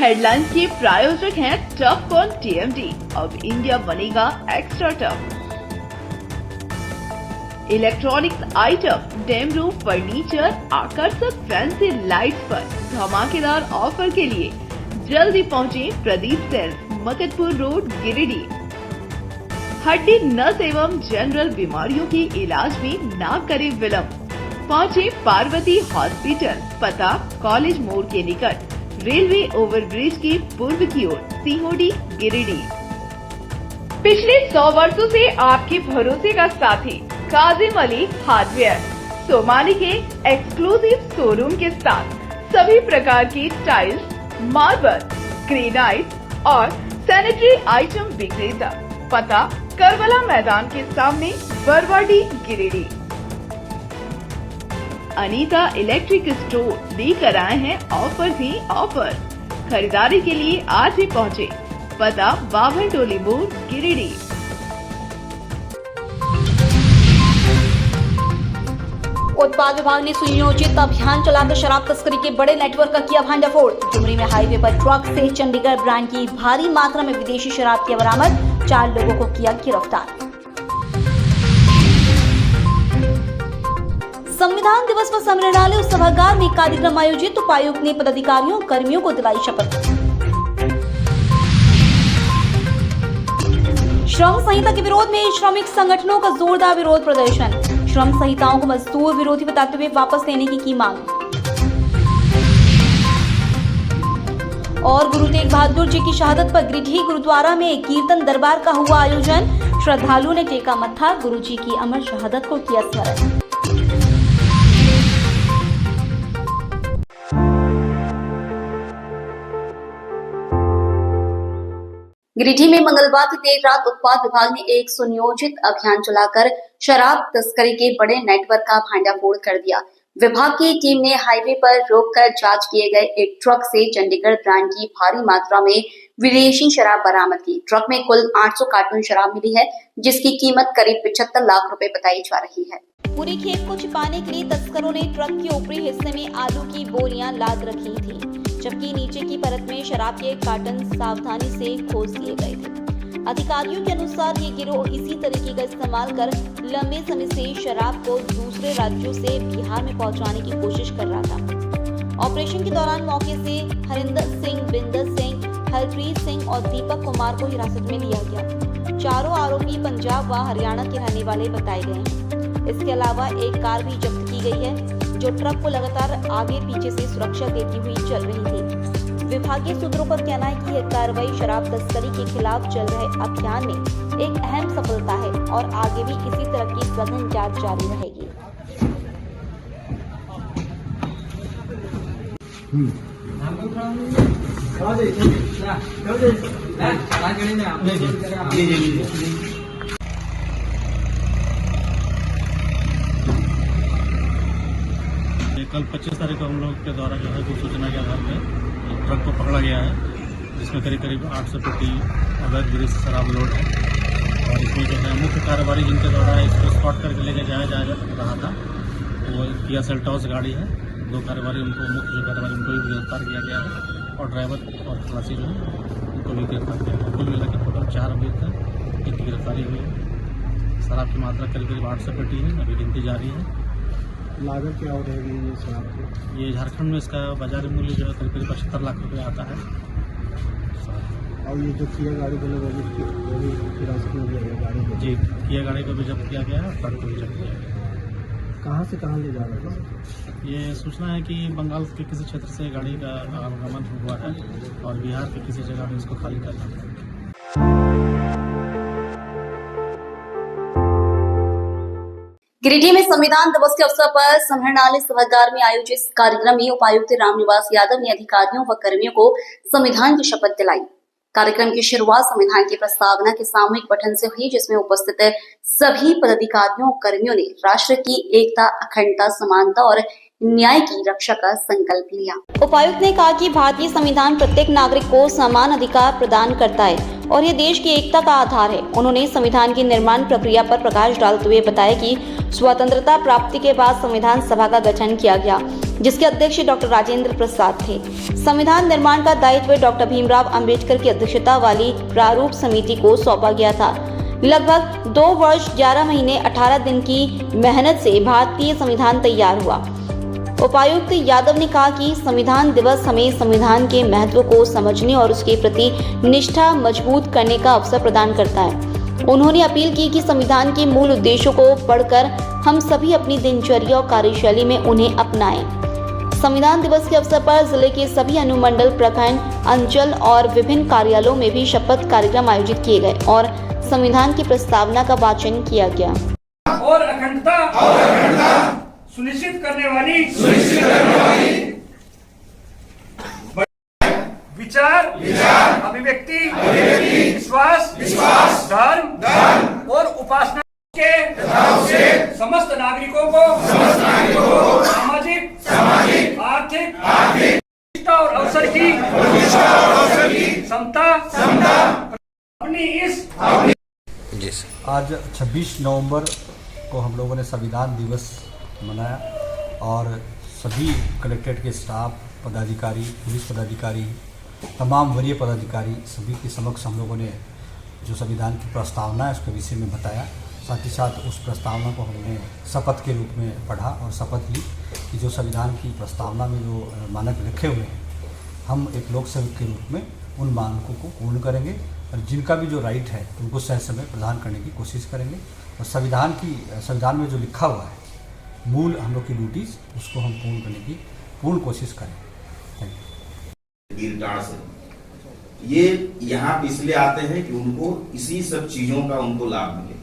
Headlines के प्रायोजक हैं टफ ऑन टीएमटी। अब इंडिया बनेगा एक्स्ट्रा टफ। इलेक्ट्रॉनिक्स आइटम, डेम रूम फर्नीचर, आकर्षक फैंसी लाइट्स पर धमाकेदार ऑफर के लिए जल्दी पहुंचे प्रदीप सेल्स, मकतपुर रोड, गिरिडीह। हड्डी, नस एवं जनरल बीमारियों के इलाज में ना करे विलंब। पहुंचे पार्वती हॉस्पिटल, पता कॉलेज मोड़ के निकट, रेलवे ओवरब्रिज के पूर्व की ओर, सीहोडी, गिरिडीह। पिछले 100 वर्षों से आपके भरोसे का साथी काजिम अली हार्डवेयर, सोमानी के एक्सक्लूसिव शोरूम के साथ सभी प्रकार की टाइल्स, मार्बल, ग्रेनाइट और सैनिटरी आइटम विक्रेता। पता करबला मैदान के सामने, बरवाडी, गिरिडीह। अनीता इलेक्ट्रिक स्टोर लेकर आए हैं ऑफर ही ऑफर। खरीदारी के लिए आज ही पहुंचे। पता बाभन टोली मोड़, गिरिडीह। उत्पाद विभाग ने सुनियोजित अभियान चलाकर शराब तस्करी के बड़े नेटवर्क का किया भंडाफोड़। डुमरी में हाईवे पर ट्रक से चंडीगढ़ ब्रांड की भारी मात्रा में विदेशी शराब किया बरामद। 4 लोगों को किया गिरफ्तार। संविधान दिवस पर संग्रहालय उस सभागार में कार्यक्रम आयोजित। उपायुक्त ने पदाधिकारियों और कर्मियों को दिलाई शपथ। श्रम संहिता के विरोध में श्रमिक संगठनों का जोरदार विरोध प्रदर्शन। श्रम संहिताओं को मजदूर विरोधी बताते हुए वापस लेने की मांग। और गुरु तेग बहादुर जी की शहादत पर गिरिडीह गुरुद्वारा में कीर्तन दरबार का हुआ आयोजन। श्रद्धालुओं ने टेका मत्था, गुरु जी की अमर शहादत को किया स्मरण। गिरिडीह में मंगलवार की देर रात उत्पाद विभाग ने एक सुनियोजित अभियान चलाकर शराब तस्करी के बड़े नेटवर्क का भांडाफोड़ कर दिया। विभाग की टीम ने हाईवे पर रोककर जांच किए गए एक ट्रक से चंडीगढ़ ब्रांड की भारी मात्रा में विदेशी शराब बरामद की। ट्रक में कुल 800 कार्टून शराब मिली है, जिसकी कीमत करीब 75 लाख रुपए बताई जा रही है। पूरी खेप को छिपाने के लिए तस्करों ने ट्रक के ऊपरी हिस्से में आलू की बोरियां लाद रखी थी, जबकि नीचे की परत में शराब के कार्टन सावधानी से खोस दिए गए थे। अधिकारियों के अनुसार ये गिरोह इसी तरीके का इस्तेमाल कर लंबे समय से शराब को दूसरे राज्यों से बिहार में पहुंचाने की कोशिश कर रहा था। ऑपरेशन के दौरान मौके से हरिंदर सिंह, बिंदर सिंह, हरप्रीत सिंह और दीपक कुमार को हिरासत में लिया गया। चारों आरोपी पंजाब व हरियाणा के रहने वाले बताए गए हैं। इसके अलावा एक कार भी जब्त की गई है, जो ट्रक को लगातार आगे पीछे से सुरक्षा देती हुई चल रही थी। विभागीय सूत्रों का कहना है कि यह कार्रवाई शराब तस्करी के खिलाफ चल रहे अभियान में एक अहम सफलता है और आगे भी इसी तरह की सघन जांच जारी रहेगी। कल 25 तारीख को हम लोग के द्वारा जो है वो सूचना के आधार पर ट्रक को पकड़ा गया है, जिसमें करीब 800 पेटी अवैध विदेशी शराब लोड है। और इसमें जो है मुख्य कारोबारी जिनके द्वारा इसको स्पॉट करके लेके जाया जा रहा था वो किया सेल्टॉस गाड़ी है। 2 कारोबारी उनको मुख्य जो कारोबारी उनको भी गिरफ्तार किया गया है और ड्राइवर और खलासी जो है उनको भी गिरफ्तार किया गया। कुल मिला के टोटल 4 अभियुक्त है जिनकी गिरफ्तारी हुई है। शराब की मात्रा करीब 800 पेटी है, अभी गिनती जारी है। लागत क्या हो रहेगी ये शराब की? ये झारखंड में इसका बाजार मूल्य जो है करीब 75 लाख रुपए आता है। और ये जो किया गाड़ी को वो भी हिरासत में लिया गया गाड़ी को? जी, किया गाड़ी को भी जब्त किया गया है, ट्रक को भी जब्त किया गया। कहाँ से कहाँ ले जा रहे थे? ये सूचना है कि बंगाल के किसी क्षेत्र से गाड़ी का आवागमन हुआ है और बिहार के किसी जगह में इसको खाली करना है। गिरिडीह में संविधान दिवस के अवसर पर संग्रहालय सभागार में आयोजित कार्यक्रम में उपायुक्त रामनिवास यादव ने अधिकारियों व कर्मियों को संविधान की शपथ दिलाई। कार्यक्रम की शुरुआत संविधान की प्रस्तावना के सामूहिक पठन से हुई, जिसमें उपस्थित सभी पदाधिकारियों और कर्मियों ने राष्ट्र की एकता, अखंडता, समानता और न्याय की रक्षा का संकल्प लिया। उपायुक्त ने कहा कि भारतीय संविधान प्रत्येक नागरिक को समान अधिकार प्रदान करता है और ये देश की एकता का आधार है। उन्होंने संविधान की निर्माण प्रक्रिया पर प्रकाश डालते हुए बताया कि स्वतंत्रता प्राप्ति के बाद संविधान सभा का गठन किया गया, जिसके अध्यक्ष डॉक्टर राजेंद्र प्रसाद थे। संविधान निर्माण का दायित्व डॉक्टर भीमराव अंबेडकर की अध्यक्षता वाली प्रारूप समिति को सौंपा गया था। लगभग 2 वर्ष 11 महीने 18 दिन की मेहनत से भारतीय संविधान तैयार हुआ। उपायुक्त यादव ने कहा कि संविधान दिवस हमें संविधान के महत्व को समझने और उसके प्रति निष्ठा मजबूत करने का अवसर प्रदान करता है। उन्होंने अपील की कि संविधान के मूल उद्देश्यों को पढ़कर हम सभी अपनी दिनचर्या और कार्यशैली में उन्हें अपनाएं। संविधान दिवस के अवसर पर जिले के सभी अनुमंडल, प्रखंड, अंचल और विभिन्न कार्यालयों में भी शपथ कार्यक्रम आयोजित किए गए और संविधान की प्रस्तावना का वाचन किया गया। और अखंडता सुनिश्चित करने वाली विचार, अभिव्यक्ति, विश्वास, धर्म और उपासना के समस्त नागरिकों को सामाजिक, आर्थिक और अवसर की समता अपनी इस आज 26 नवंबर को हम लोगों ने संविधान दिवस मनाया और सभी कलेक्ट्रेट के स्टाफ, पदाधिकारी, पुलिस पदाधिकारी, तमाम वरीय पदाधिकारी सभी के समक्ष हम लोगों ने जो संविधान की प्रस्तावना है उसके विषय में बताया। साथ ही साथ उस प्रस्तावना को हमने शपथ के रूप में पढ़ा और शपथ ली कि जो संविधान की प्रस्तावना में जो मानक लिखे हुए हैं हम एक लोक सेवक के रूप में उन मानकों को पूर्ण करेंगे और जिनका भी जो राइट है उनको सही समय प्रदान करने की कोशिश करेंगे और संविधान में जो लिखा हुआ है मूल हम लोग की ड्यूटीज उसको हम पूर्ण करने की पूर्ण कोशिश करें। वीरटाड़ से ये यहाँ पे इसलिए आते हैं कि उनको इसी सब चीजों का उनको लाभ मिले,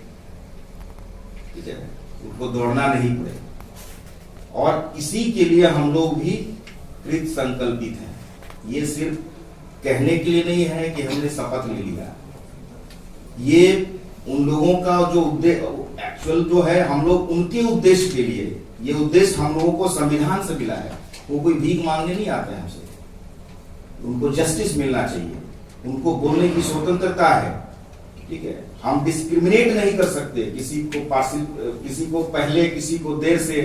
ठीक है, उनको दौड़ना नहीं पड़े और इसी के लिए हम लोग भी कृत संकल्पित हैं। ये सिर्फ कहने के लिए नहीं है कि हमने शपथ ले लिया, ये उन लोगों का जो उद्देश्य एक्चुअल जो है हम लोग उनके उद्देश्य के लिए, ये उद्देश्य हम लोगों को संविधान से मिला है। वो कोई भीख मांगने नहीं आते हैं हमसे, उनको जस्टिस मिलना चाहिए, उनको बोलने की स्वतंत्रता है, ठीक है। हम डिस्क्रिमिनेट नहीं कर सकते किसी को पहले किसी को देर से,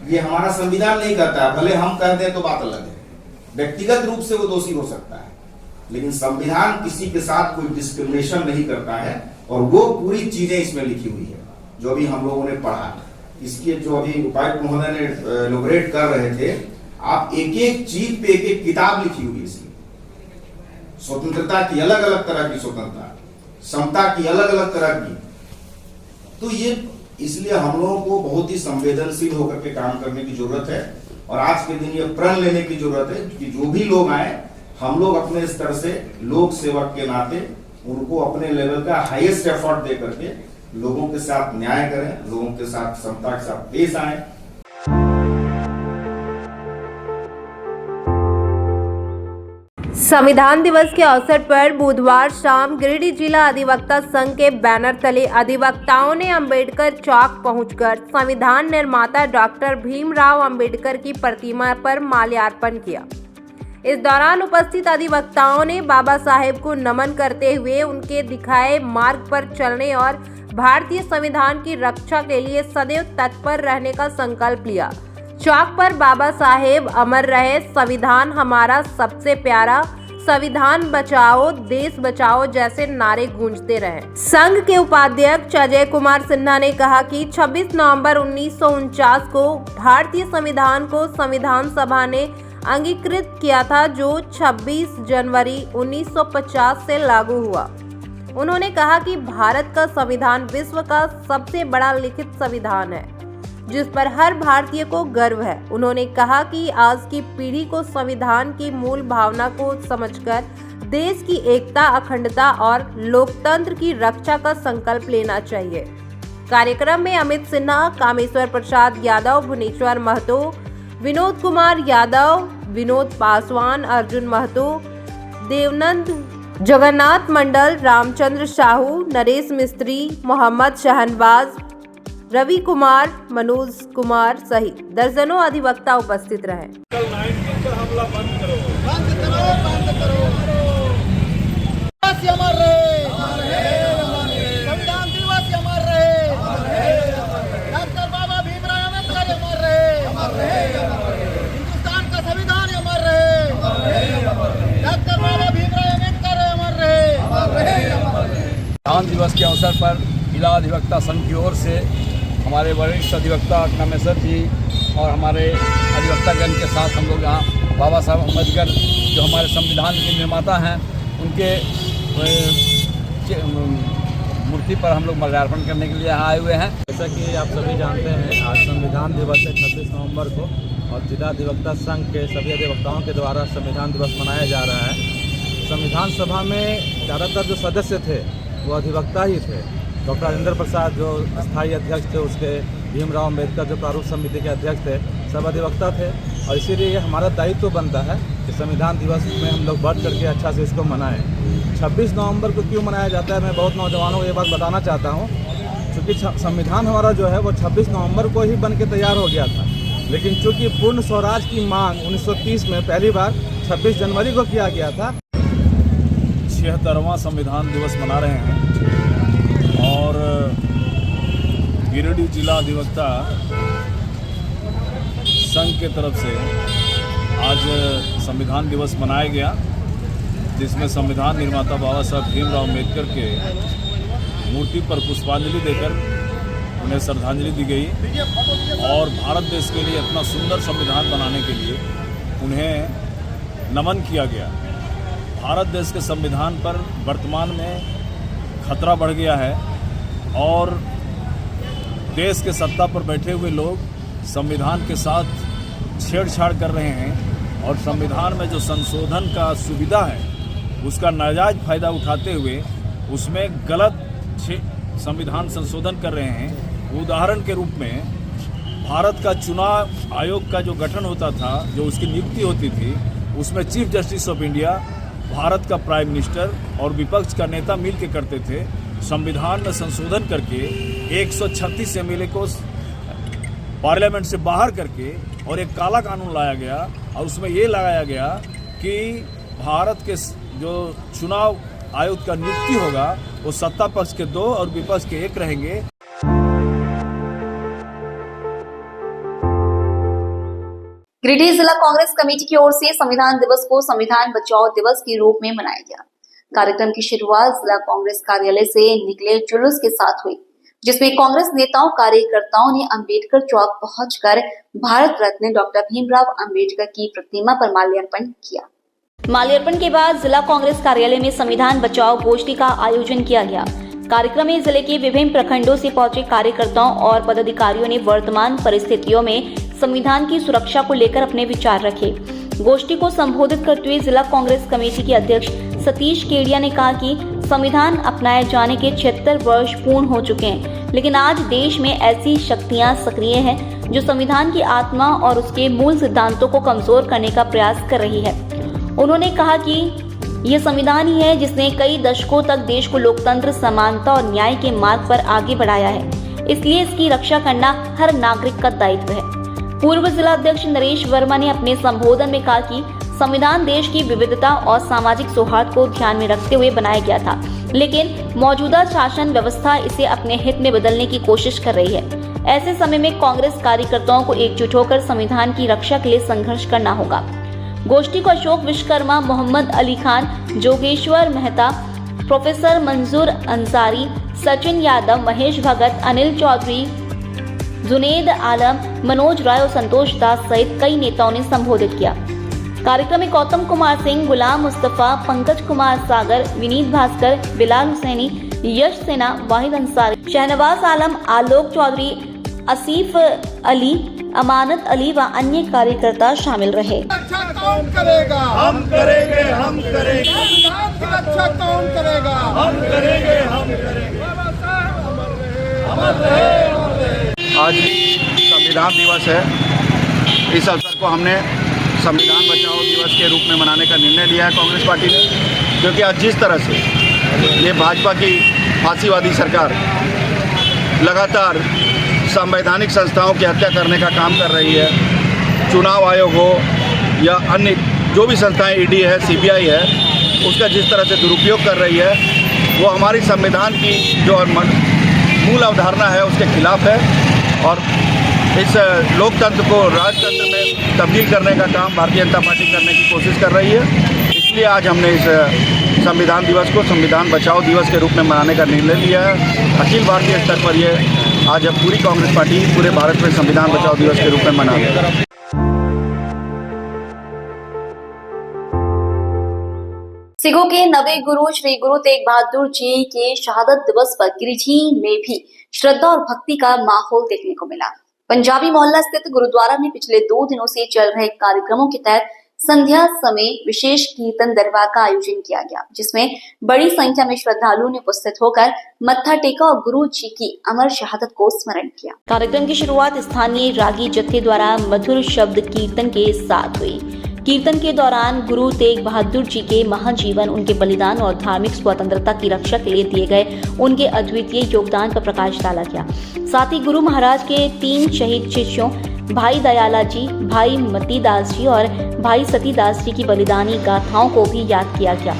ये हमारा संविधान नहीं कहता है। भले हम कह दें तो बात अलग है, व्यक्तिगत रूप से वो दोषी हो सकता है, लेकिन संविधान किसी के साथ कोई डिस्क्रिमिनेशन नहीं करता है और वो पूरी चीजें इसमें लिखी हुई है जो अभी हम लोगों ने पढ़ा। इसके जो अभी उपायुक्त महोदय ने इलैबोरेट कर रहे थे, आप एक एक चीज पे एक एक किताब लिखी हुई है इसकी। स्वतंत्रता की अलग अलग तरह की स्वतंत्रता, समता की अलग अलग तरह की, तो ये इसलिए हम लोगों को बहुत ही संवेदनशील होकर के काम करने की जरूरत है और आज के दिन ये प्रण लेने की जरूरत है कि जो भी लोग आए हम लोग अपने स्तर से लोक सेवक के नाते उनको अपने लेवल का हाईएस्ट एफर्ट दे करके लोगों के साथ न्याय करें, लोगों के साथ समता के साथ पेश आए। संविधान दिवस के अवसर पर बुधवार शाम गिरिडीह जिला अधिवक्ता संघ के बैनर तले अधिवक्ताओं ने अंबेडकर चौक पहुंचकर संविधान निर्माता डॉक्टर भीमराव अंबेडकर की प्रतिमा पर माल्यार्पण किया। इस दौरान उपस्थित अधिवक्ताओं ने बाबा साहेब को नमन करते हुए उनके दिखाए मार्ग पर चलने और भारतीय संविधान की रक्षा के लिए सदैव तत्पर रहने का संकल्प लिया। चौक पर बाबा साहेब अमर रहे, संविधान हमारा सबसे प्यारा, संविधान बचाओ देश बचाओ जैसे नारे गूंजते रहे। संघ के उपाध्यक्ष अजय कुमार सिन्हा ने कहा कि 26 नवंबर 1949 को भारतीय संविधान को संविधान सभा ने अंगीकृत किया था, जो 26 जनवरी 1950 से लागू हुआ। उन्होंने कहा कि भारत का संविधान विश्व का सबसे बड़ा लिखित संविधान है जिस पर हर भारतीय को गर्व है। उन्होंने कहा कि आज की पीढ़ी को संविधान की मूल भावना को समझकर देश की एकता, अखंडता और लोकतंत्र की रक्षा का संकल्प लेना चाहिए। कार्यक्रम में अमित सिन्हा, कामेश्वर प्रसाद यादव, भुवनेश्वर महतो, विनोद कुमार यादव, विनोद पासवान, अर्जुन महतो, देवनंद, जगन्नाथ मंडल, रामचंद्र साहू, नरेश मिस्त्री, मोहम्मद शहनवाज, रवि कुमार, मनोज कुमार सहित दर्जनों अधिवक्ता उपस्थित रहे। कल 19 का हमला बंद करो, बंद करो, बंद करो। अमर रहे, संविधान दिवस अमर रहे, डॉक्टर बाबा भीमराव अम्बेडकर अमर रहे, हिंदुस्तान का संविधान अमर रहे, डॉक्टर बाबा भीमराव अम्बेडकर अमर रहे। संविधान दिवस के अवसर पर जिला अधिवक्ता संघ की ओर से हमारे वरिष्ठ अधिवक्ता नमेश्वर जी और हमारे अधिवक्तागण के साथ हम लोग यहाँ बाबा साहब अम्बेडकर जो हमारे संविधान के निर्माता हैं उनके मूर्ति पर हम लोग माल्यार्पण करने के लिए यहाँ आए हुए हैं। जैसा कि आप सभी जानते हैं, आज संविधान दिवस है 26 नवंबर को, और जिला अधिवक्ता संघ के सभी अधिवक्ताओं के द्वारा संविधान दिवस मनाया जा रहा है। संविधान सभा में ज़्यादातर जो सदस्य थे वो अधिवक्ता ही थे। डॉक्टर राजेंद्र प्रसाद जो स्थायी अध्यक्ष थे, उसके भीमराव अम्बेडकर जो प्रारूप समिति के अध्यक्ष थे, सब अधिवक्ता थे। और इसीलिए ये हमारा दायित्व तो बनता है कि संविधान दिवस में हम लोग बढ़ करके अच्छा से इसको मनाएं। 26 नवंबर को क्यों मनाया जाता है, मैं बहुत नौजवानों को ये बात बताना चाहता हूँ। चूँकि संविधान हमारा जो है वो 26 नवंबर को ही बन के तैयार हो गया था, लेकिन चूँकि पूर्ण स्वराज की मांग 1930 में पहली बार 26 जनवरी को किया गया था। 76वां संविधान दिवस मना रहे हैं और गिरिडीह जिला अधिवक्ता संघ के तरफ से आज संविधान दिवस मनाया गया, जिसमें संविधान निर्माता बाबा साहब भीमराव अम्बेडकर के मूर्ति पर पुष्पांजलि देकर उन्हें श्रद्धांजलि दी गई और भारत देश के लिए इतना सुंदर संविधान बनाने के लिए उन्हें नमन किया गया। भारत देश के संविधान पर वर्तमान में खतरा बढ़ गया है और देश के सत्ता पर बैठे हुए लोग संविधान के साथ छेड़छाड़ कर रहे हैं और संविधान में जो संशोधन का सुविधा है उसका नाजायज फायदा उठाते हुए उसमें गलत संविधान संशोधन कर रहे हैं। उदाहरण के रूप में भारत का चुनाव आयोग का जो गठन होता था, जो उसकी नियुक्ति होती थी, उसमें chief justice of India Bharat का प्राइम मिनिस्टर और विपक्ष का नेता मिल के करते थे। संविधान में संशोधन करके 136 एमएलए को पार्लियामेंट से बाहर करके और एक काला कानून लाया गया और उसमें ये लगाया गया कि भारत के जो चुनाव आयोग का नियुक्ति होगा वो सत्ता पक्ष के 2 और विपक्ष के 1 रहेंगे। गिरिडीह जिला कांग्रेस कमेटी की ओर से संविधान दिवस को संविधान बचाओ दिवस के रूप में मनाया गया। कार्यक्रम की शुरुआत जिला कांग्रेस कार्यालय से निकले जुलूस के साथ हुई, जिसमें कांग्रेस नेताओं कार्यकर्ताओं ने अंबेडकर चौक पहुंचकर भारत रत्न डॉक्टर भीमराव अंबेडकर की प्रतिमा पर माल्यार्पण किया। माल्यार्पण के बाद जिला कांग्रेस कार्यालय में संविधान बचाओ गोष्ठी का आयोजन किया गया। कार्यक्रम में जिले के विभिन्न प्रखंडों से पहुंचे कार्यकर्ताओं और पदाधिकारियों ने वर्तमान परिस्थितियों में संविधान की सुरक्षा को लेकर अपने विचार रखे। गोष्ठी को संबोधित करते हुए जिला कांग्रेस कमेटी के अध्यक्ष सतीश केडिया ने कहा कि संविधान अपनाए जाने के 76 वर्ष पूर्ण हो चुके हैं, लेकिन आज देश में ऐसी शक्तियां सक्रिय हैं जो संविधान की आत्मा और उसके मूल सिद्धांतों को कमजोर करने का प्रयास कर रही है। उन्होंने कहा कि ये संविधान ही है जिसने कई दशकों तक देश को लोकतंत्र, समानता और न्याय के मार्ग पर आगे बढ़ाया है, इसलिए इसकी रक्षा करना हर नागरिक का दायित्व है। पूर्व जिला अध्यक्ष नरेश वर्मा ने अपने संबोधन में कहा कि संविधान देश की विविधता और सामाजिक सौहार्द को ध्यान में रखते हुए बनाया गया था, लेकिन मौजूदा शासन व्यवस्था इसे अपने हित में बदलने की कोशिश कर रही है। ऐसे समय में कांग्रेस कार्यकर्ताओं को एकजुट होकर संविधान की रक्षा के लिए संघर्ष करना होगा। गोष्ठी को अशोक विश्वकर्मा, मोहम्मद अली खान, जोगेश्वर मेहता, प्रोफेसर मंजूर अंसारी, सचिन यादव, महेश भगत, अनिल चौधरी, जुनेद आलम, मनोज राय और संतोष दास सहित कई नेताओं ने संबोधित किया। कार्यक्रम में गौतम कुमार सिंह, गुलाम मुस्तफा, पंकज कुमार सागर, विनीत भास्कर, बिलाल हुसैनी, यश सेना, वाहिद अंसारी, शहनवाज आलम, आलोक चौधरी, आसिफ अली, अमानत अली व अन्य कार्यकर्ता शामिल रहे। रक्षा कौन करेगा? हम करेंगे, हम करेंगे। रक्षा कौन करेगा? हम करेंगे, हम करेंगे। आज संविधान दिवस है। इस अवसर को हमने संविधान बचाओ दिवस के रूप में मनाने का निर्णय लिया है कांग्रेस पार्टी ने, क्योंकि आज जिस तरह से ये भाजपा की फांसीवादी सरकार लगातार संवैधानिक संस्थाओं की हत्या करने का काम कर रही है, चुनाव आयोग हो या अन्य जो भी संस्थाएं ईडी है, सीबीआई है, उसका जिस तरह से दुरुपयोग कर रही है वो हमारी संविधान की जो मूल अवधारणा है उसके खिलाफ है और इस लोकतंत्र को राजतंत्र में तब्दील करने का काम भारतीय जनता पार्टी करने की कोशिश कर रही है। इसलिए आज हमने इस संविधान दिवस को संविधान बचाओ दिवस के रूप में मनाने का निर्णय लिया है। अखिल भारतीय स्तर पर ये आज पूरी कांग्रेस पार्टी पूरे भारत में संविधान बचाओ दिवस के रूप में मना रही है। सिखों के नवे गुरु श्री गुरु तेग बहादुर जी के शहादत दिवस पर गिरिडीह में भी श्रद्धा और भक्ति का माहौल देखने को मिला। पंजाबी मोहल्ला स्थित गुरुद्वारा में पिछले 2 दिनों से चल रहे कार्यक्रमों के तहत संध्या समय विशेष कीर्तन दरबार का आयोजन किया गया, जिसमें बड़ी संख्या में श्रद्धालुओं ने उपस्थित होकर मत्था टेका और गुरु जी की अमर शहादत को स्मरण किया। कार्यक्रम की शुरुआत स्थानीय रागी जत्थे द्वारा मधुर शब्द कीर्तन के साथ हुई। कीर्तन के दौरान गुरु तेग बहादुर जी के महाजीवन, उनके बलिदान और धार्मिक स्वतंत्रता की रक्षा के लिए दिए गए उनके अद्वितीय योगदान पर प्रकाश डाला गया। साथ ही गुरु महाराज के 3 शहीद शिष्यों भाई दयाला जी, भाई मतीदास जी और भाई सतीदास जी की बलिदानी गाथाओं को भी याद किया गया।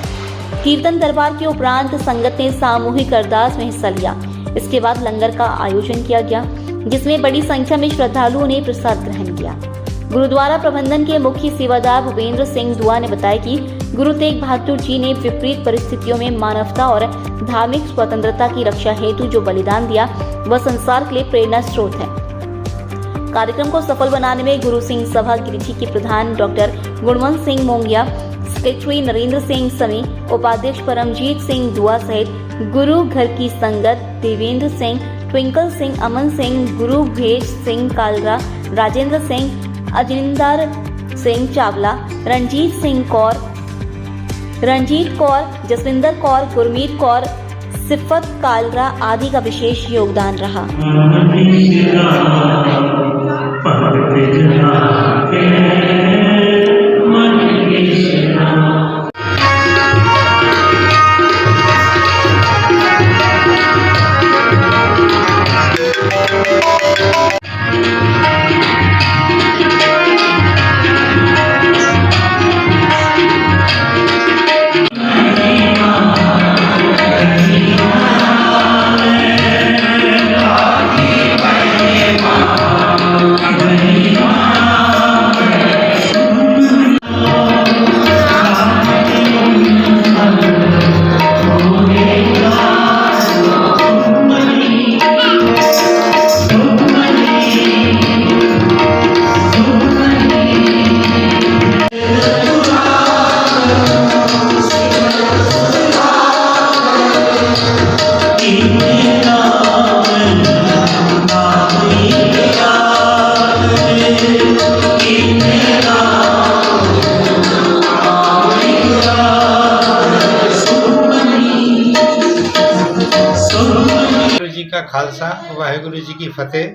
कीर्तन दरबार के उपरांत संगत ने सामूहिक अरदास में हिस्सा लिया। इसके बाद लंगर का आयोजन किया गया, जिसमें बड़ी संख्या में श्रद्धालुओं ने प्रसाद ग्रहण किया। गुरुद्वारा प्रबंधन के मुख्य सेवादार भूपेंद्र सिंह दुआ ने बताया कि गुरु तेग बहादुर जी ने विपरीत परिस्थितियों में मानवता और धार्मिक स्वतंत्रता की रक्षा हेतु जो बलिदान दिया वह संसार के लिए प्रेरणा स्रोत है। कार्यक्रम को सफल बनाने में गुरु सिंह सभा गिरिडीह के प्रधान डॉक्टर गुणवंत सिंह मोंगिया, सेक्रेटरी नरेंद्र सिंह समी, उपाध्यक्ष परमजीत सिंह दुआ सहित गुरु घर की संगत देवेंद्र सिंह, ट्विंकल सिंह, अमन सिंह, गुरु भेज सिंह कालरा, राजेंद्र सिंह, अजिंदर सिंह चावला, रंजीत कौर, जसविंदर कौर, गुरमीत कौर, सिफत कालरा आदि का विशेष योगदान रहा। का खालसा, वाहेगुरु जी की फतेह।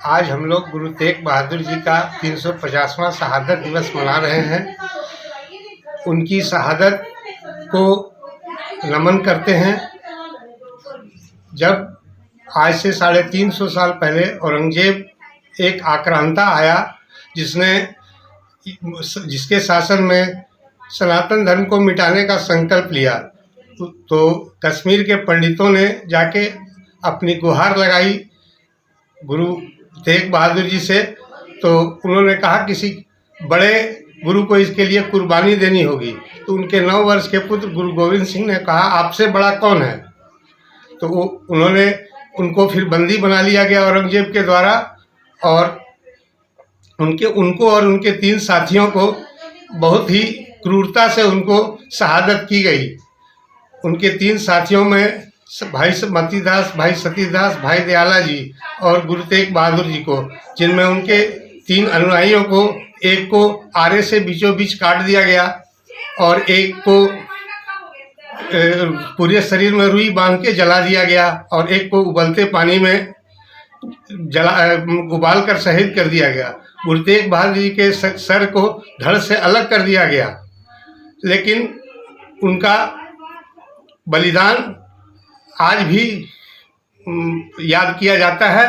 आज हम लोग गुरु तेग बहादुर जी का 350वां शहादत दिवस मना रहे हैं। उनकी शहादत को नमन करते हैं। जब आज से 350 साल पहले औरंगजेब एक आक्रांता आया जिसके शासन में सनातन धर्म को मिटाने का संकल्प लिया, तो कश्मीर के पंडितों ने जाके अपनी गुहार लगाई गुरु तेग बहादुर जी से। तो उन्होंने कहा किसी बड़े गुरु को इसके लिए कुर्बानी देनी होगी। तो उनके 9 वर्ष के पुत्र गुरु गोविंद सिंह ने कहा आपसे बड़ा कौन है। तो उन्होंने उनको फिर बंदी बना लिया गया औरंगजेब के द्वारा, और उनको और उनके 3 साथियों को बहुत ही क्रूरता से उनको शहादत की गई। उनके 3 साथियों में भाई मतीदास, भाई सतीदास, भाई दयाला जी और गुरु तेग बहादुर जी को, जिनमें उनके 3 अनुयायियों को, एक को आरे से बीचों बीच काट दिया गया और एक को पूरे शरीर में रुई बांध के जला दिया गया और एक को उबलते पानी में उबाल कर शहीद कर दिया गया। गुरु तेग बहादुर जी के सर को धड़ से अलग कर दिया गया, लेकिन उनका बलिदान आज भी याद किया जाता है।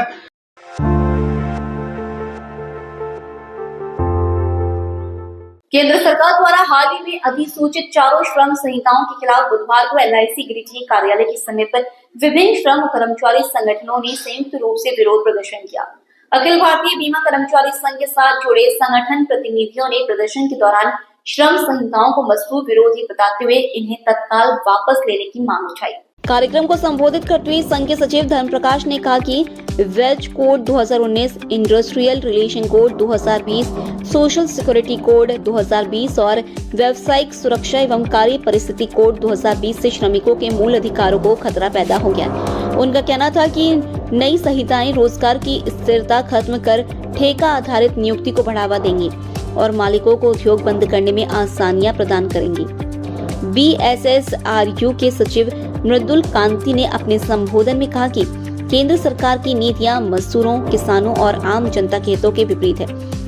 केंद्र सरकार द्वारा हाल ही में अधिसूचित चारों श्रम संहिताओं के खिलाफ बुधवार को LIC गिरिडीह कार्यालय के समीप विभिन्न श्रम कर्मचारी संगठनों ने संयुक्त रूप से विरोध प्रदर्शन किया। अखिल भारतीय बीमा कर्मचारी संघ के साथ जुड़े संगठन प्रतिनिधियों ने प्रदर्शन के दौरान श्रम संहिताओं को मजबूत विरोधी बताते हुए इन्हें तत्काल वापस लेने की मांग उठाई। कार्यक्रम को संबोधित करते हुए संघ के सचिव धर्म प्रकाश ने कहा कि wage code 2019, industrial relation code 2020, social security code 2020 और व्यावसायिक सुरक्षा एवं कार्य परिस्थिति कोड 2020 से श्रमिकों के मूल अधिकारों को खतरा पैदा हो गया। उनका कहना था कि नई संहिताएं रोजगार की स्थिरता खत्म कर ठेका आधारित नियुक्ति को बढ़ावा देंगी और मालिकों को उद्योग बंद करने में आसानियां प्रदान करेंगी। BSSRU के सचिव मृदुल कांति ने अपने संबोधन में कहा कि केंद्र सरकार की नीतियां मजदूरों, किसानों और आम जनता के हितों के विपरीत है।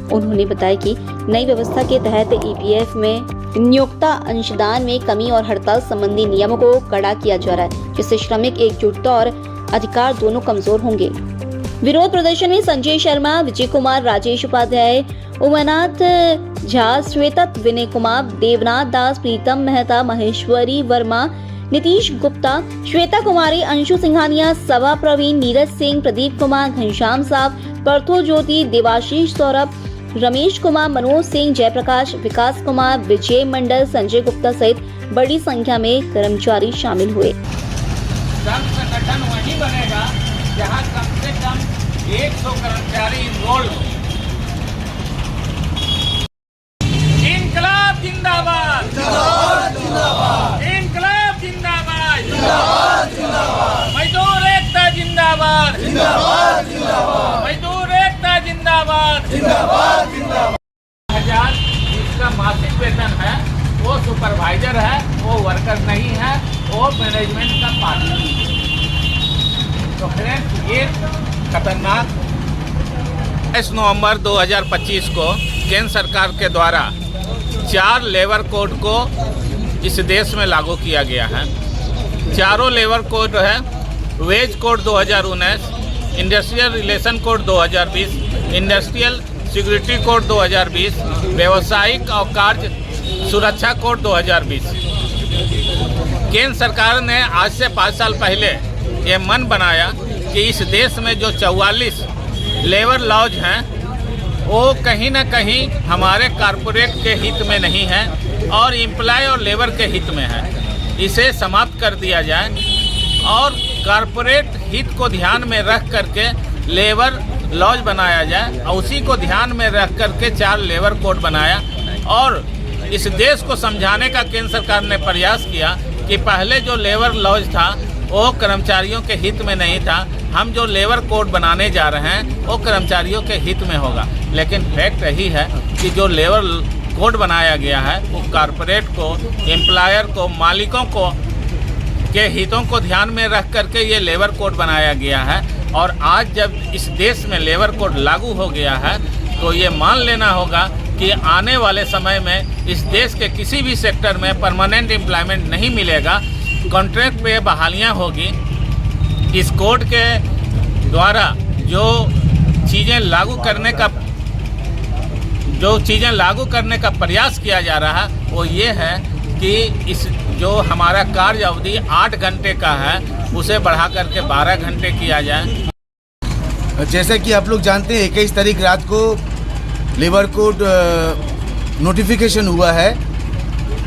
उन्होंने बताया कि नई व्यवस्था के तहत EPF में नियोक्ता अंशदान में कमी और हड़ताल संबंधी नियमों को कड़ा किया जा रहा है, जिससे श्रमिक एकजुटता और अधिकार दोनों कमजोर होंगे। विरोध प्रदर्शन में संजय शर्मा, विजय कुमार, राजेश उपाध्याय, उमानाथ झा, श्वेता विनय कुमार, देवनाथ दास, प्रीतम मेहता, महेश्वरी वर्मा, नीतीश गुप्ता, श्वेता कुमारी, अंशु सिंघानिया, सभा प्रवीण, नीरज सिंह, प्रदीप कुमार, घनश्याम साफ, पर्थो ज्योति, देवाशीष सौरभ, रमेश कुमार, मनोज सिंह, जयप्रकाश, विकास कुमार, विजय मंडल, संजय गुप्ता सहित बड़ी संख्या में कर्मचारी शामिल हुए। संगठन वही बनेगा जहाँ कम से कम 100 कर्मचारी इन्वॉल्व हो। इनकलाब जिंदाबाद, इनकलाब जिंदाबाद, मजदूर एकता जिंदाबाद, मजदूर एकता जिंदाबाद। 1000 जिसका मासिक वेतन है वो सुपरवाइजर है, वो वर्कर नहीं है, वो मैनेजमेंट का पार्ट है। तो फ्रेंड्स, ये खतरनाक 22 नवंबर 2025 को केंद्र सरकार के द्वारा 4 लेबर कोड को इस देश में लागू किया गया है। चारों लेबर कोड है wage code 2019, industrial relation code 2020, industrial security code 2020, व्यावसायिक और कार्य सुरक्षा कोड 2020। केंद्र सरकार ने आज से 5 साल पहले ये मन बनाया कि इस देश में जो 44 लेबर लॉज हैं वो कहीं ना कहीं हमारे कॉरपोरेट के हित में नहीं है और एम्प्लॉय और लेबर के हित में है। इसे समाप्त कर दिया जाए और कॉरपोरेट हित को ध्यान में रख करके लेबर लॉज बनाया जाए और उसी को ध्यान में रख करके 4 लेबर कोड बनाया। और इस देश को समझाने का केंद्र सरकार ने प्रयास किया कि पहले जो लेबर लॉज था वो कर्मचारियों के हित में नहीं था, हम जो लेबर कोड बनाने जा रहे हैं वो कर्मचारियों के हित में होगा। लेकिन फैक्ट यही है कि जो लेबर कोड बनाया गया है वो कॉरपोरेट को, एम्प्लॉयर को, मालिकों को के हितों को ध्यान में रख करके ये लेबर कोड बनाया गया है। और आज जब इस देश में लेबर कोड लागू हो गया है तो ये मान लेना होगा कि आने वाले समय में इस देश के किसी भी सेक्टर में परमानेंट एम्प्लॉयमेंट नहीं मिलेगा, कॉन्ट्रैक्ट पे बहालियाँ होगी। इस कोड के द्वारा जो चीज़ें लागू करने का प्रयास किया जा रहा है वो ये है कि इस जो हमारा कार्य अवधि 8 घंटे का है उसे बढ़ा करके 12 घंटे किया जाए। जैसे कि आप लोग जानते हैं 21 तारीख रात को लेबर कोड नोटिफिकेशन हुआ है,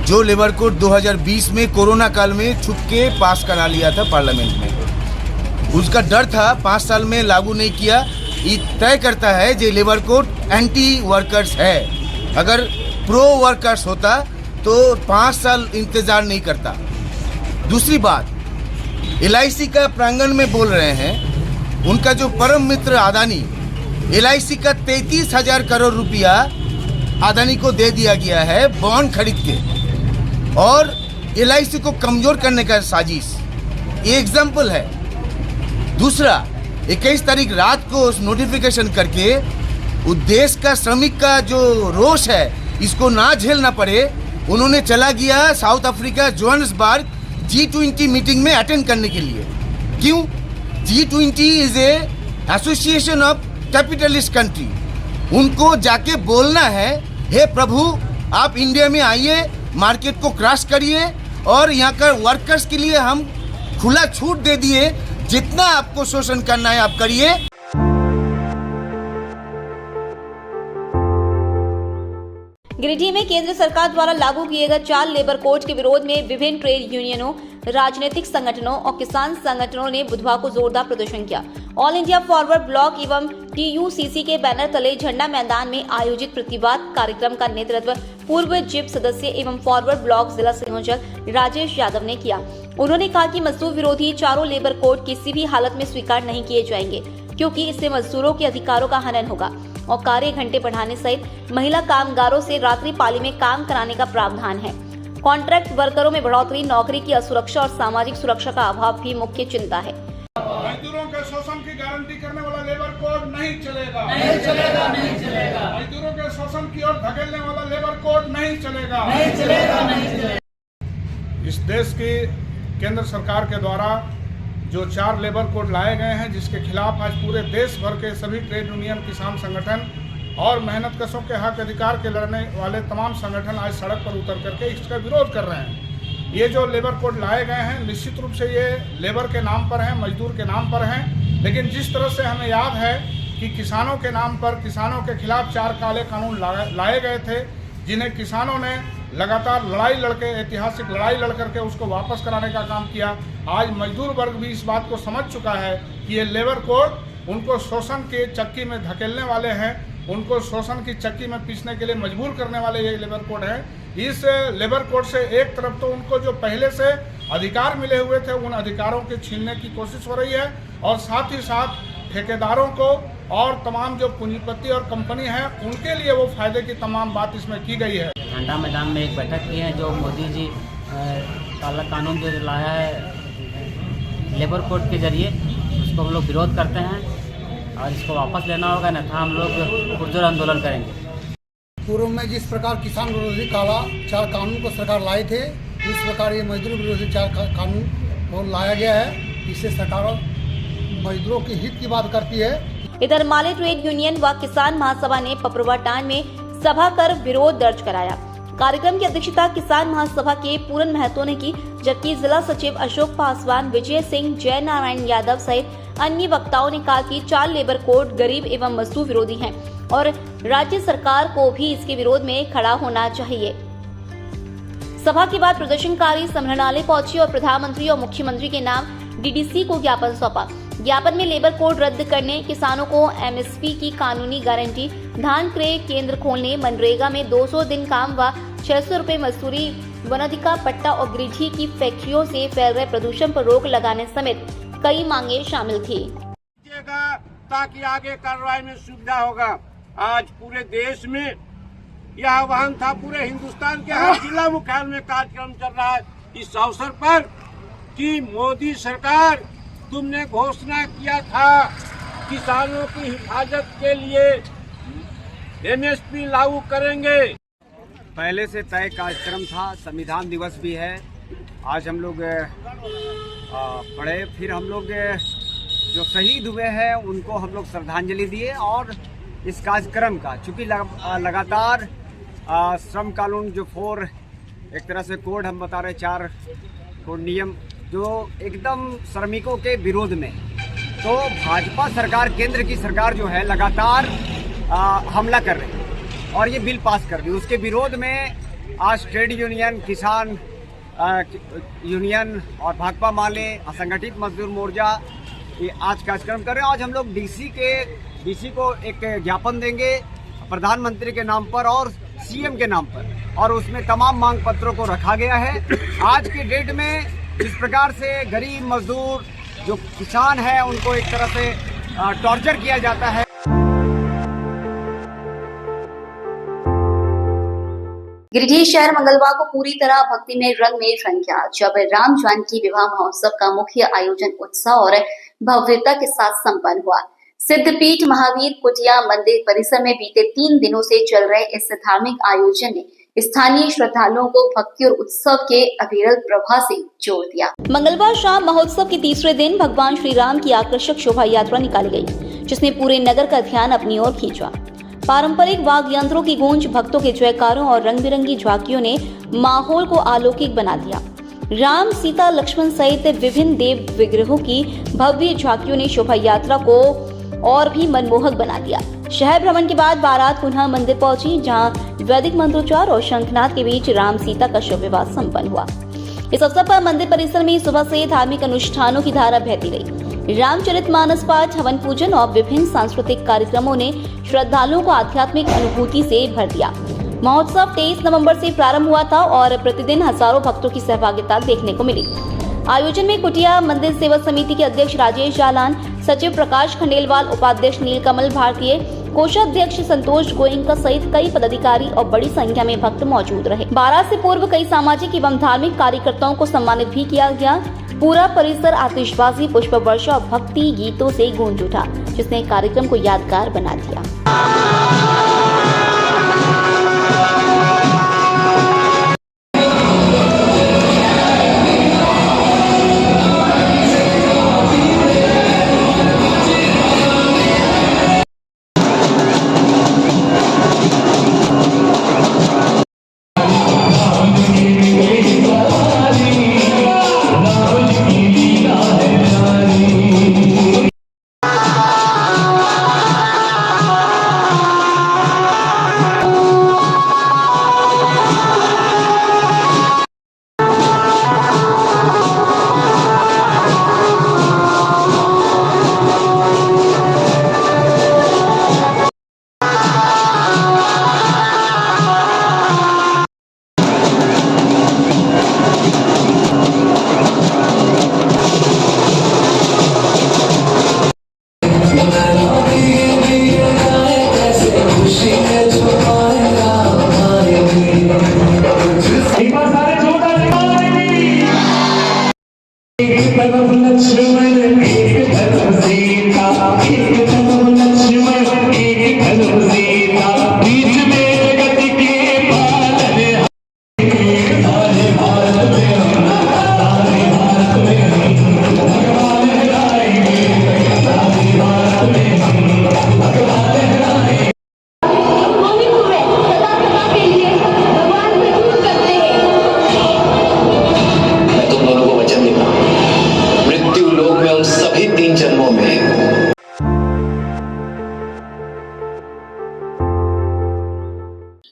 जो लेबर कोड 2020 में कोरोना काल में छुप के पास करा लिया था पार्लियामेंट में। उसका डर था 5 साल में लागू नहीं किया। ये तय करता है जो लेबर कोड एंटी वर्कर्स है, अगर प्रो वर्कर्स होता तो 5 साल इंतज़ार नहीं करता। दूसरी बात, LIC का प्रांगण में बोल रहे हैं, उनका जो परम मित्र अदानी, LIC का 33,000 करोड़ रुपया अदानी को दे दिया गया है बॉन्ड खरीद के, और LIC को कमज़ोर करने का साजिश, ये एग्जाम्पल है। दूसरा, 21 तारीख रात को उस नोटिफिकेशन करके उस देश का श्रमिक का जो रोष है इसको ना झेलना पड़े, उन्होंने चला गया south Africa Johannesburg G20 meeting में अटेंड करने के लिए। क्यों? G20 is a association of capitalist country. उनको जाके बोलना है, हे प्रभु आप इंडिया में आइए, मार्केट को क्रैश करिए और यहाँ का वर्कर्स के लिए हम खुला छूट दे दिए, जितना आपको शोषण करना है आप करिए। गिरिडीह में केंद्र सरकार द्वारा लागू किए गए 4 लेबर कोड के विरोध में विभिन्न ट्रेड यूनियनों, राजनीतिक संगठनों और किसान संगठनों ने बुधवार को जोरदार प्रदर्शन किया। ऑल इंडिया फॉरवर्ड ब्लॉक एवं TUCC के बैनर तले झंडा मैदान में आयोजित प्रतिवाद कार्यक्रम का नेतृत्व पूर्व जिप सदस्य एवं फॉरवर्ड ब्लॉक जिला संयोजक राजेश यादव ने किया। उन्होंने कहा कि मजदूर विरोधी चारों लेबर कोड किसी भी हालत में स्वीकार नहीं किए जाएंगे, क्योंकि इससे मजदूरों के अधिकारों का हनन होगा और कार्य घंटे बढ़ाने सहित महिला कामगारों से रात्रि पाली में काम कराने का प्रावधान है। कॉन्ट्रैक्ट वर्करों में बढ़ोतरी, नौकरी की असुरक्षा और सामाजिक सुरक्षा का अभाव भी मुख्य चिंता है। मजदूरों के शोषण की गारंटी करने वाला लेबर कोड नहीं चलेगा, नहीं चलेगा, नहीं चलेगा। मजदूरों के शोषण की ओर धकेलने वाला लेबर कोड नहीं चलेगा, नहीं चलेगा, नहीं चलेगा। इस देश की केंद्र सरकार के द्वारा जो 4 लेबर कोड लाए गए हैं, जिसके खिलाफ आज पूरे देश भर के सभी ट्रेड यूनियन, किसान संगठन और मेहनतकशों के हक अधिकार के लड़ने वाले तमाम संगठन आज सड़क पर उतर करके इसका विरोध कर रहे हैं। ये जो लेबर कोड लाए गए हैं, निश्चित रूप से ये लेबर के नाम पर हैं, मजदूर के नाम पर हैं, लेकिन जिस तरह से हमें याद है कि किसानों के नाम पर, किसानों के खिलाफ 4 काले कानून लाए गए थे, जिन्हें किसानों ने लगातार लड़ाई लड़के, ऐतिहासिक लड़ाई लड़ करके उसको वापस कराने का काम किया। आज मजदूर वर्ग भी इस बात को समझ चुका है कि ये लेबर कोड उनको शोषण के चक्की में धकेलने वाले हैं, उनको शोषण की चक्की में पीसने के लिए मजबूर करने वाले ये लेबर कोड है। इस लेबर कोड से एक तरफ तो उनको जो पहले से अधिकार मिले हुए थे, उन अधिकारों के छीनने की कोशिश हो रही है, और साथ ही साथ ठेकेदारों को और तमाम जो पूंजीपति और कंपनी है, उनके लिए वो फायदे की तमाम बात इसमें की गई है। झंडा मैदान में एक बैठक की है, जो मोदी जी काला कानून जो लाया है लेबर कोड के जरिए, उसको हम लोग विरोध करते हैं और इसको वापस लेना होगा, अन्यथा हम लोग पुरजोर आंदोलन करेंगे। पूर्व में जिस प्रकार किसान विरोधी काला 4 कानून को सरकार लाए थे, इस प्रकार ये मजदूर विरोधी 4 कानून को लाया गया है। इससे सरकार मजदूरों के हित की बात करती है। इधर माले ट्रेड यूनियन व किसान महासभा ने पपरवाटान में सभा कर विरोध दर्ज कराया। कार्यक्रम की अध्यक्षता किसान महासभा के पूरन महतो ने की, जबकि जिला सचिव अशोक पासवान, विजय सिंह, जय नारायण यादव सहित अन्य वक्ताओं ने कहा कि 4 लेबर कोड गरीब एवं मजदूर विरोधी हैं और राज्य सरकार को भी इसके विरोध में खड़ा होना चाहिए। सभा के बाद प्रदर्शनकारी संग्रहालय पहुंचे और प्रधानमंत्री और मुख्यमंत्री के नाम DDC को ज्ञापन सौंपा। ज्ञापन में लेबर कोड रद्द करने, किसानों को MSP की कानूनी गारंटी, धान क्रय केंद्र खोलने, मनरेगा में 200 दिन काम व 600 रुपए मजदूरी, वनाधिकार पट्टा और गिरिडीह की फैक्ट्रियों से फैल रहे प्रदूषण पर रोक लगाने समेत कई मांगे शामिल थी। ताकि आगे कार्रवाई में सुविधा होगा। आज पूरे देश में यह आह्वान था, पूरे हिंदुस्तान के हर जिला मुख्यालय में कार्यक्रम चल रहा है इस अवसर पर कि मोदी सरकार, तुमने घोषणा किया था किसानों की हिफाजत के लिए MSP लागू करेंगे। पहले से तय कार्यक्रम था, संविधान दिवस भी है, आज हम लोग पढ़े, फिर हम लोग जो शहीद हुए हैं उनको हम लोग श्रद्धांजलि दिए। और इस कार्यक्रम का चूँकि लगातार श्रम कानून जो 4 एक तरह से कोड हम बता रहे, 4 कोड नियम जो एकदम श्रमिकों के विरोध में, तो भाजपा सरकार, केंद्र की सरकार जो है लगातार हमला कर रही है और ये बिल पास कर दी। उसके विरोध में आज ट्रेड यूनियन, किसान यूनियन और भाकपा माले, असंगठित मजदूर मोर्चा ये आज कार्यक्रम कर रहे हैं। आज हम लोग डीसी को एक ज्ञापन देंगे प्रधानमंत्री के नाम पर और CM के नाम पर, और उसमें तमाम मांग पत्रों को रखा गया है। आज के डेट में जिस प्रकार से गरीब मजदूर जो किसान है उनको एक तरह से टॉर्चर किया जाता है। गिरिडीह शहर मंगलवार को पूरी तरह भक्ति में रंग गया, जब राम जानकी विवाह महोत्सव का मुख्य आयोजन उत्साह और भव्यता के साथ संपन्न हुआ। सिद्धपीठ महावीर कुटिया मंदिर परिसर में बीते 3 दिनों से चल रहे इस धार्मिक आयोजन ने स्थानीय श्रद्धालुओं को भक्ति और उत्सव के अविरल प्रवाह से जोड़ दिया। मंगलवार शाम महोत्सव के तीसरे दिन भगवान श्री राम की आकर्षक शोभा यात्रा निकाली गई, जिसने पूरे नगर का ध्यान अपनी ओर खींचा। पारंपरिक वाद्य यंत्रों की गूंज, भक्तों के जयकारों और रंग बिरंगी झांकियों ने माहौल को अलौकिक बना दिया। राम, सीता, लक्ष्मण सहित विभिन्न देव विग्रहों की भव्य झांकियों ने शोभा यात्रा को और भी मनमोहक बना दिया। शहर भ्रमण के बाद बारात पुनः मंदिर पहुंची, जहां वैदिक मंत्रोच्चार और शंखनाद के बीच राम सीता का शुभ विवाह संपन्न हुआ। इस अवसर पर मंदिर परिसर में सुबह से धार्मिक अनुष्ठानों की धारा बहती रही। रामचरितमानस पाठ, हवन पूजन और विभिन्न सांस्कृतिक कार्यक्रमों ने श्रद्धालुओं को आध्यात्मिक अनुभूति से भर दिया। महोत्सव 23 नवंबर से प्रारंभ हुआ था और प्रतिदिन हजारों भक्तों की सहभागिता देखने को मिली। आयोजन में कुटिया मंदिर सेवा समिति के अध्यक्ष राजेश जालान, सचिव प्रकाश खंडेलवाल, उपाध्यक्ष नीलकमल भारतीय, कोषाध्यक्ष संतोष गोयंका सहित कई पदाधिकारी और बड़ी संख्या में भक्त मौजूद रहे। बारात से पूर्व कई सामाजिक एवं धार्मिक कार्यकर्ताओं को सम्मानित भी किया गया। पूरा परिसर आतिशबाजी, पुष्प वर्षा और भक्ति गीतों से गूंज उठा, जिसने कार्यक्रम को यादगार बना दिया।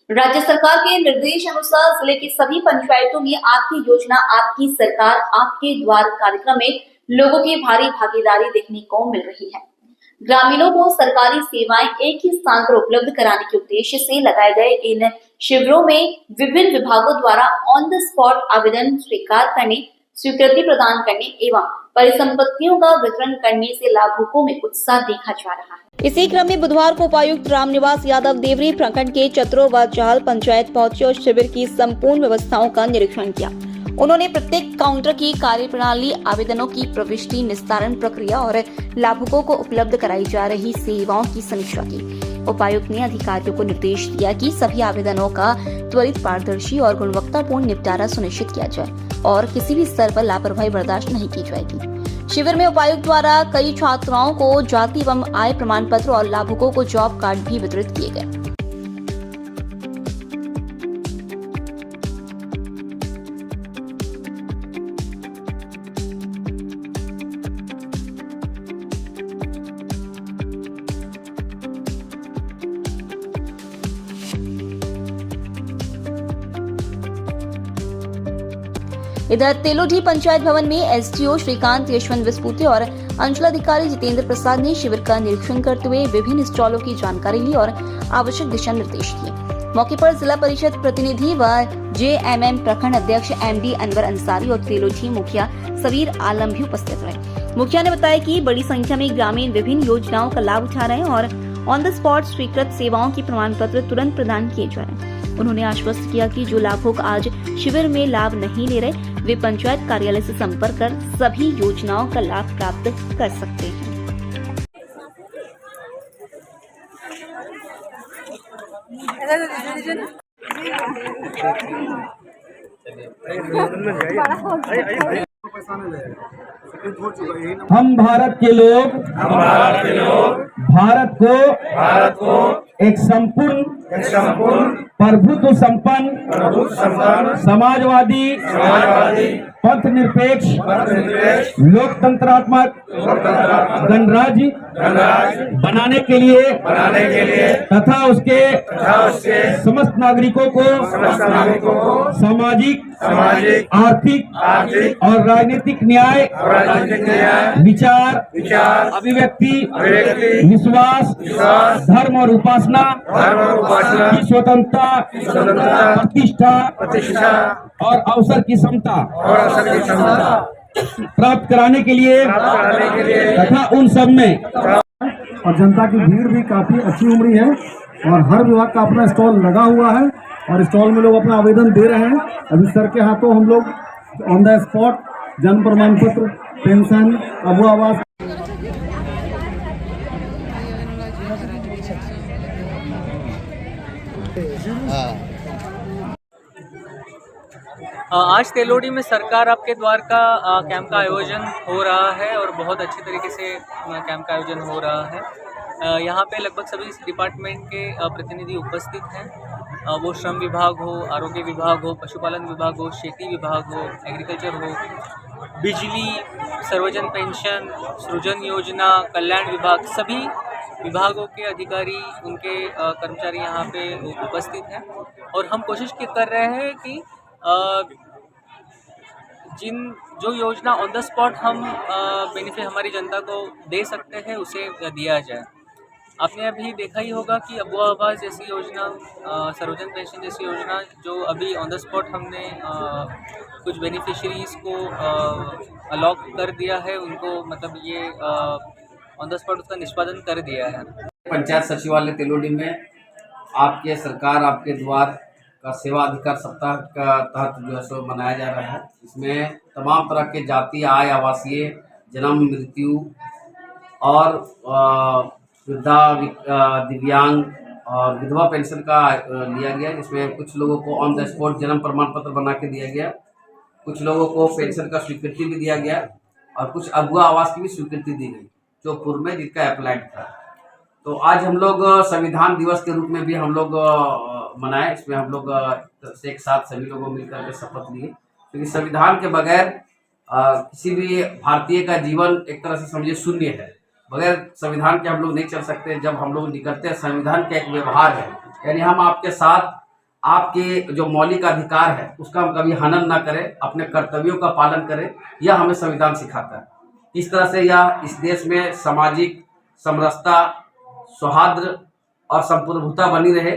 राज्य सरकार के निर्देश अनुसार जिले की सभी पंचायतों में आपकी योजना आपकी सरकार आपके द्वार कार्यक्रम में लोगों की भारी भागीदारी देखने को मिल रही है। ग्रामीणों को सरकारी सेवाएं एक ही स्थान पर उपलब्ध कराने के उद्देश्य से लगाए गए इन शिविरों में विभिन्न विभागों द्वारा ऑन द स्पॉट आवेदन स्वीकार करने, स्वीकृति प्रदान करने एवं परिसंपत्तियों का वितरण करने से लाभुकों में उत्साह देखा जा रहा है। इसी क्रम में बुधवार को उपायुक्त रामनिवास यादव देवरी प्रखंड के चतरो व चाहल पंचायत पहुंचे और शिविर की संपूर्ण व्यवस्थाओं का निरीक्षण किया। उन्होंने प्रत्येक काउंटर की कार्यप्रणाली, आवेदनों की प्रविष्टि, निस्तारण प्रक्रिया और लाभुकों को उपलब्ध कराई जा रही सेवाओं की समीक्षा की। उपायुक्त ने अधिकारियों को निर्देश दिया कि सभी आवेदनों का त्वरित, पारदर्शी और गुणवत्तापूर्ण निपटारा सुनिश्चित किया जाए और किसी भी स्तर पर लापरवाही बर्दाश्त नहीं की जाएगी। शिविर में उपायुक्त द्वारा कई छात्राओं को जाति एवं आय प्रमाण पत्र और लाभुकों को जॉब कार्ड भी वितरित किए गए। इधर तेलोढी पंचायत भवन में एसडीओ श्रीकांत यशवंत विस्पूते और अंचलाधिकारी जितेंद्र प्रसाद ने शिविर का निरीक्षण करते हुए विभिन्न स्टॉलों की जानकारी ली और आवश्यक दिशा निर्देश दिए। मौके पर जिला परिषद प्रतिनिधि व जेएमएम प्रखंड अध्यक्ष एमडी अनवर अंसारी और तेलोढी मुखिया सबीर आलम भी उपस्थित रहे। मुखिया ने बताया कि बड़ी संख्या में ग्रामीण विभिन्न योजनाओं का लाभ उठा रहे हैं और ऑन द स्पॉट स्वीकृत सेवाओं की प्रमाण पत्र तुरंत प्रदान किए जा रहे हैं। उन्होंने आश्वस्त किया कि जो लाभुक आज शिविर में लाभ नहीं ले रहे, वे पंचायत कार्यालय से संपर्क कर सभी योजनाओं का लाभ प्राप्त कर सकते हैं। हम भारत के लोग भारत को एक संपूर्ण प्रभुत्व संपन्न समाजवादी पंथ निरपेक्ष लोकतंत्रात्मक गणराज्य बनाने के लिए तथा उसके समस्त नागरिकों को सामाजिक आर्थिक और राजनीतिक न्याय विचार अभिव्यक्ति विश्वास धर्म और उपासना की स्वतंत्रता प्रतिष्ठा और अवसर की समता प्राप्त कराने के लिए तथा उन सब में और जनता की भीड़ भी काफी अच्छी उमड़ी है और हर विभाग का अपना स्टॉल लगा हुआ है और स्टॉल में लोग अपना आवेदन दे रहे हैं। अभी सर के हाथों हम लोग ऑन द स्पॉट जन्म प्रमाण पत्र, पेंशन, अबू आवास आज तेलोडी में सरकार आपके द्वार का कैंप का आयोजन हो रहा है और बहुत अच्छे तरीके से कैंप का आयोजन हो रहा है। यहाँ पे लगभग सभी डिपार्टमेंट के प्रतिनिधि उपस्थित हैं। वो श्रम विभाग हो, आरोग्य विभाग हो, पशुपालन विभाग हो, खेती विभाग हो, एग्रीकल्चर हो, बिजली, सर्वजन पेंशन, सृजन योजना, कल्याण विभाग, सभी विभागों के अधिकारी, उनके कर्मचारी यहाँ पे उपस्थित हैं। और हम कोशिश कर रहे हैं कि जो योजना ऑन द स्पॉट हम बेनिफिट हमारी जनता को दे सकते हैं उसे दिया जाए। आपने अभी देखा ही होगा कि अबू आवास जैसी योजना, सर्वजन पेंशन जैसी योजना जो अभी ऑन द स्पॉट हमने कुछ बेनिफिशरीज़ को अलॉक कर दिया है, उनको मतलब ये ऑन द स्पॉट उसका निष्पादन कर दिया है। पंचायत सचिवालय तेलोडी में आपके सरकार आपके द्वार का सेवा अधिकार सप्ताह का तहत जो है सो मनाया जा रहा है। इसमें तमाम तरह के जाति, आय, आवासीय, जन्म, मृत्यु और वृद्धा, दिव्यांग और विधवा पेंशन का लिया गया, जिसमें कुछ लोगों को ऑन द स्पॉट जन्म प्रमाण पत्र बना के दिया गया, कुछ लोगों को पेंशन का स्वीकृति भी दिया गया और कुछ अगुआ आवास की भी स्वीकृति दी गई जो पूर्व में जिनका अप्लाइड था। तो आज हम लोग संविधान दिवस के रूप में भी हम लोग मनाए। इसमें हम लोग एक साथ सभी लोगों मिलकर के शपथ लिए, क्योंकि संविधान के बगैर किसी भी भारतीय का जीवन एक तरह से समझिए शून्य है। बगैर संविधान के हम लोग नहीं चल सकते। जब हम लोग निकलते हैं, संविधान का एक व्यवहार है, यानी हम आपके साथ आपके जो मौलिक अधिकार है उसका हम कभी हनन ना करें, अपने कर्तव्यों का पालन करें, यह हमें संविधान सिखाता है। इस तरह से यह इस देश में सामाजिक समरसता, सौहार्द और संप्रभुता बनी रहे।